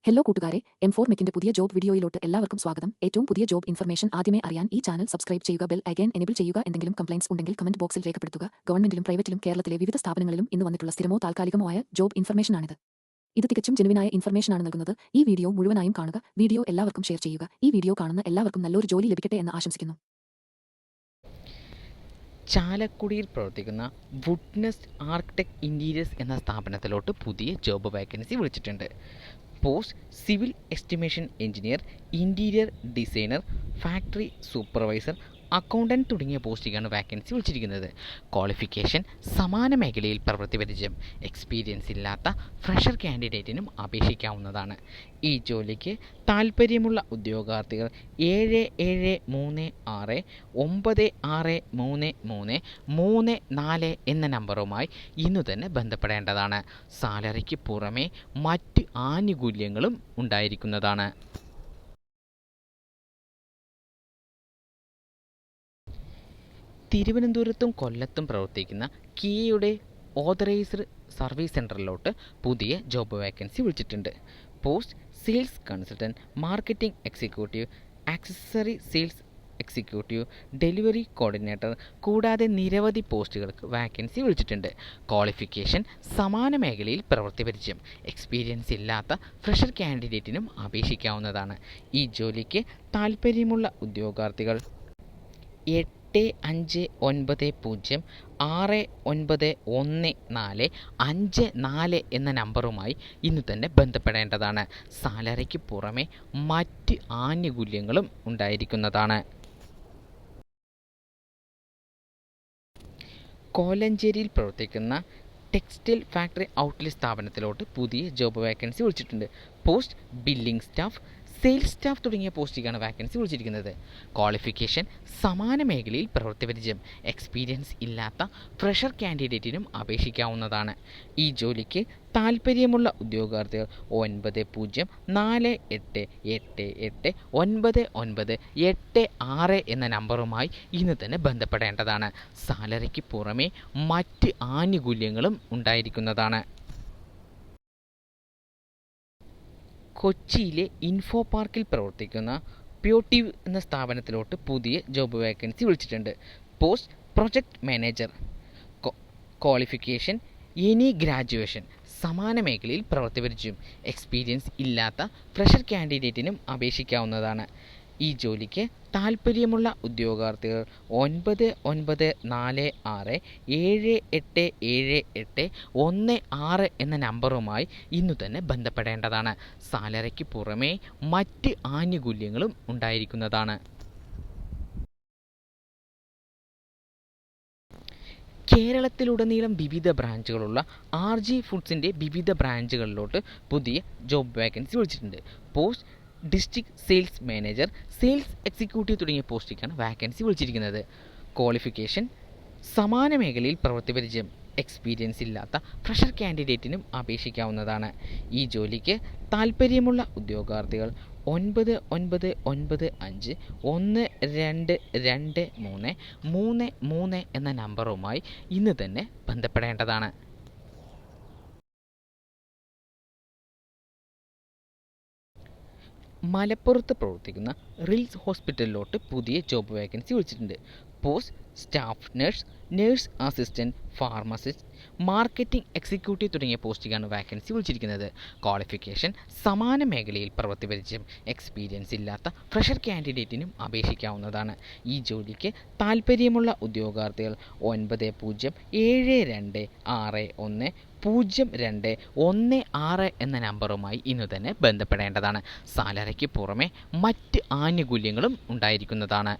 Hello കൂട്ടുകാരെ, M4 മെക്കിന്റെ പുതിയ job വീഡിയോയിലോട്ട് എല്ലാവർക്കും സ്വാഗതം. ഏറ്റവും പുതിയ ജോബ് ഇൻഫർമേഷൻ ആദ്യമേ അറിയാൻ ഈ ചാനൽ സബ്സ്ക്രൈബ് ചെയ്യുക, ബെൽ ഐക്കൺ എനേബിൾ ചെയ്യുക. എന്തെങ്കിലും കംപ്ലൈന്റ്സ് ഉണ്ടെങ്കിൽ കമന്റ് ബോക്സിൽ രേഖപ്പെടുത്തുക. ഗവൺമെന്റിലും പ്രൈവറ്റിലും കേരളത്തിലെ വിവിധ സ്ഥാപനങ്ങളിലും ഇന്ന് വന്നിട്ടുള്ള സ്ഥിരമോ താൽക്കാലികമോ ആയ ജോബ് ഇൻഫർമേഷനാണിത്. ഇത് തികച്ചും ജെനുവിനായ ഇൻഫർമേഷനാണ് നൽകുന്നത്. ഈ വീഡിയോ മുഴുവനായും കാണുക. വീഡിയോ എല്ലാവർക്കും ഷെയർ ചെയ്യുക. ഈ വീഡിയോ കാണുന്ന എല്ലാവർക്കും നല്ലൊരു ജോലി ലഭിക്കട്ടെ എന്ന് ആശംസിക്കുന്നു. ചാലക്കുടിയിൽ പ്രവർത്തിക്കുന്ന വുഡ്നെസ് ആർക്കിടെക്ട് ഇൻറ്റീരിയേഴ്സ് എന്ന സ്ഥാപനത്തിലോട്ട് പുതിയ ജോബ് വാക്കൻസി വിളിച്ചിട്ടുണ്ട്. Post civil estimation engineer, interior designer, factory supervisor, accountant തുടങ്ങിയ പോസ്റ്റിലേക്കാണ് വാക്കൻസി വിളിച്ചിരിക്കുന്നത്. ക്വാളിഫിക്കേഷൻ സമാന മേഖലയിൽ പ്രവൃത്തി പരിചയം. എക്സ്പീരിയൻസ് ഇല്ലാത്ത ഫ്രഷർ കാൻഡിഡേറ്റിനും അപേക്ഷിക്കാവുന്നതാണ്. ഈ ജോലിക്ക് താൽപ്പര്യമുള്ള ഉദ്യോഗാർത്ഥികൾ 7736363334 എന്ന നമ്പറുമായി ഇന്നു തന്നെ ബന്ധപ്പെടേണ്ടതാണ്. സാലറിക്ക് പുറമെ മറ്റ് ആനുകൂല്യങ്ങളും ഉണ്ടായിരിക്കുന്നതാണ്. തിരുവനന്തപുരത്തും കൊല്ലത്തും പ്രവർത്തിക്കുന്ന കിയയുടെ ഓതറൈസ്ഡ് സർവീസ് സെൻ്ററിലോട്ട് പുതിയ ജോബ് വാക്കൻസി വിളിച്ചിട്ടുണ്ട്. Post sales consultant, marketing executive, accessory sales executive, delivery coordinator കൂടാതെ നിരവധി പോസ്റ്റുകൾക്ക് വാക്കൻസി വിളിച്ചിട്ടുണ്ട്. ക്വാളിഫിക്കേഷൻ സമാന മേഖലയിൽ പ്രവൃത്തി പരിചയം. എക്സ്പീരിയൻസ് ഇല്ലാത്ത ഫ്രഷർ കാൻഡിഡേറ്റിനും അപേക്ഷിക്കാവുന്നതാണ്. ഈ ജോലിക്ക് താൽപ്പര്യമുള്ള ഉദ്യോഗാർത്ഥികൾ 8590691454 എന്ന നമ്പറുമായി ഇന്ന് തന്നെ ബന്ധപ്പെടേണ്ടതാണ്. സാലറിക്ക് പുറമെ മറ്റ് ആനുകൂല്യങ്ങളും ഉണ്ടായിരിക്കുന്നതാണ്. കോലഞ്ചേരിയിൽ പ്രവർത്തിക്കുന്ന ടെക്സ്റ്റൈൽ ഫാക്ടറി ഔട്ട്ലെറ്റ് സ്ഥാപനത്തിലോട്ട് പുതിയ ജോബ് വാക്കൻസി വിളിച്ചിട്ടുണ്ട്. Post billing staff, sales staff തുടങ്ങിയ പോസ്റ്റിലേക്കാണ് വാക്കൻസി വിളിച്ചിരിക്കുന്നത്. ക്വാളിഫിക്കേഷൻ സമാന മേഖലയിൽ പ്രവൃത്തി പരിചയം. എക്സ്പീരിയൻസ് ഇല്ലാത്ത ഫ്രഷർ കാൻഡിഡേറ്റിനും അപേക്ഷിക്കാവുന്നതാണ്. ഈ ജോലിക്ക് താൽപ്പര്യമുള്ള ഉദ്യോഗാർത്ഥികൾ 9048889986 എന്ന നമ്പറുമായി ഇന്ന് തന്നെ ബന്ധപ്പെടേണ്ടതാണ്. സാലറിക്ക് പുറമെ മറ്റ് ആനുകൂല്യങ്ങളും ഉണ്ടായിരിക്കുന്നതാണ്. കൊച്ചിയിലെ ഇൻഫോ പാർക്കിൽ പ്രവർത്തിക്കുന്ന പ്യോട്ടീവ് എന്ന സ്ഥാപനത്തിലോട്ട് പുതിയ ജോബ് വാക്കൻസി വിളിച്ചിട്ടുണ്ട്. Post project manager. Qualification any graduation. സമാന മേഖലയിൽ പ്രവൃത്തി പരിചയം. എക്സ്പീരിയൻസ് ഇല്ലാത്ത ഫ്രഷർ കാൻഡിഡേറ്റിനും അപേക്ഷിക്കാവുന്നതാണ്. ഈ ജോലിക്ക് താൽപ്പര്യമുള്ള ഉദ്യോഗാർത്ഥികൾ 9946787816 എന്ന നമ്പറുമായി ഇന്നു തന്നെ ബന്ധപ്പെടേണ്ടതാണ്. സാലറിക്ക് പുറമെ മറ്റ് ആനുകൂല്യങ്ങളും ഉണ്ടായിരിക്കുന്നതാണ്. കേരളത്തിലുടനീളം വിവിധ ബ്രാഞ്ചുകളുള്ള RG ഫുഡ്സിൻ്റെ വിവിധ ബ്രാഞ്ചുകളിലോട്ട് പുതിയ ജോബ് വാക്കൻസി വിളിച്ചിട്ടുണ്ട്. Post district sales manager, sales executive തുടങ്ങിയ പോസ്റ്റിലേക്കാണ് വാക്കൻസി വിളിച്ചിരിക്കുന്നത്. ക്വാളിഫിക്കേഷൻ സമാന മേഖലയിൽ പ്രവൃത്തി പരിചയം. എക്സ്പീരിയൻസ് ഇല്ലാത്ത ഫ്രഷർ കാൻഡിഡേറ്റിനും അപേക്ഷിക്കാവുന്നതാണ്. ഈ ജോലിക്ക് താൽപ്പര്യമുള്ള ഉദ്യോഗാർത്ഥികൾ 9995122333 എന്ന നമ്പറുമായി ഇന്ന് തന്നെ ബന്ധപ്പെടേണ്ടതാണ്. മലപ്പുറത്ത് പ്രവർത്തിക്കുന്ന റിൽസ് ഹോസ്പിറ്റലിലോട്ട് പുതിയ ജോബ് വാക്കൻസി വിളിച്ചിട്ടുണ്ട്. Post staff nurse, nurse assistant, pharmacist, marketing executive തുടങ്ങിയ പോസ്റ്റിലേക്കാണ് വാക്കൻസി വിളിച്ചിരിക്കുന്നത്. ക്വാളിഫിക്കേഷൻ സമാന മേഖലയിൽ പ്രവൃത്തി പരിചയം. എക്സ്പീരിയൻസ് ഇല്ലാത്ത ഫ്രഷർ കാൻഡിഡേറ്റിനും അപേക്ഷിക്കാവുന്നതാണ്. ഈ ജോലിക്ക് താൽപ്പര്യമുള്ള ഉദ്യോഗാർത്ഥികൾ 9072610216 എന്ന നമ്പറുമായി ഇന്നു തന്നെ ബന്ധപ്പെടേണ്ടതാണ്. സാലറിക്ക് പുറമെ മറ്റ് ആനുകൂല്യങ്ങളും ഉണ്ടായിരിക്കുന്നതാണ്.